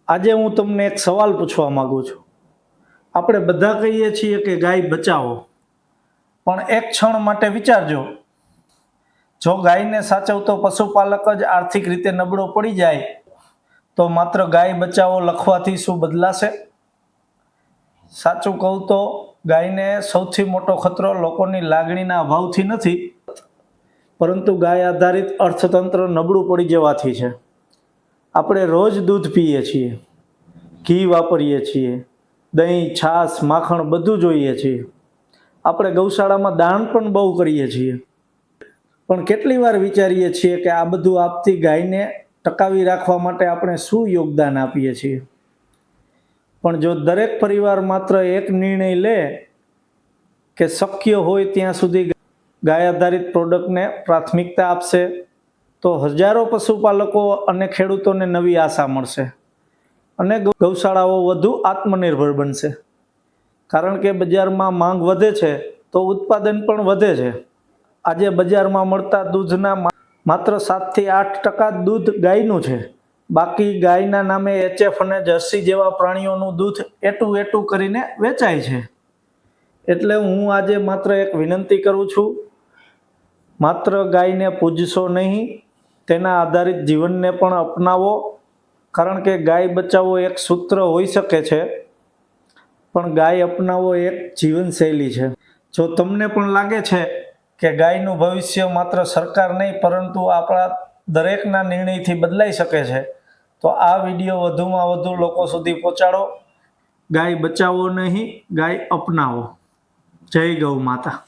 આજે હું તમને એક સવાલ પૂછવા માંગુ છું। આપણે બધા કહીએ છીએ કે ગાય બચાવો, પણ એક ક્ષણ માટે વિચારજો, જો ગાયને સાચવતો પશુપાલક જ આર્થિક રીતે નબળો પડી જાય તો માત્ર ગાય બચાવો લખવાથી શું બદલાશે? સાચું કહું તો ગાયને સૌથી મોટો ખતરો લોકોની લાગણીના અભાવથી નથી, પરંતુ ગાય આધારિત અર્થતંત્ર નબળું પડી જવાથી છે। આપણે રોજ દૂધ પીએ છીએ, ઘી વાપરીએ છીએ, દહીં, છાશ, માખણ બધું જોઈએ છીએ। આપણે ગૌશાળામાં દાન પણ બહુ કરીએ છીએ, પણ કેટલી વાર વિચારીએ છીએ કે આ બધું આપતી ગાયને ટકાવી રાખવા માટે આપણે શું યોગદાન આપીએ છીએ? પણ જો દરેક પરિવાર માત્ર એક નિર્ણય લે કે શક્ય હોય ત્યાં સુધી ગાય આધારિત પ્રોડક્ટને પ્રાથમિકતા આપશે, તો હજારો પશુપાલકો અને ખેડૂતોને નવી આશા મળશે અને ગૌશાળાઓ વધુ આત્મનિર્ભર બનશે। કારણ કે બજારમાં માંગ વધે છે તો ઉત્પાદન પણ વધે છે। આજે બજારમાં મળતા દૂધના માત્ર 7 થી 8% દૂધ ગાયનું છે, બાકી ગાયના નામે HF અને જર્સી જેવા પ્રાણીઓનું દૂધ એટું કરીને વેચાય છે। એટલે હું આજે માત્ર એક વિનંતી કરું છું, માત્ર ગાયને પૂજશો નહીં, તેના આધારિત જીવનને પણ અપનાવો। કારણ કે ગાય બચાવો એક સૂત્ર હોઈ શકે છે, પણ ગાય અપનાવો એક જીવનશૈલી છે। જો તમને પણ લાગે છે કે ગાયનું ભવિષ્ય માત્ર સરકાર નહીં પરંતુ આપણા દરેકના નિર્ણયથી બદલાઈ શકે છે, તો આ વિડીયો વધુમાં વધુ લોકો સુધી પહોંચાડો। ગાય બચાવો નહીં, ગાય અપનાવો। જય ગૌ માતા।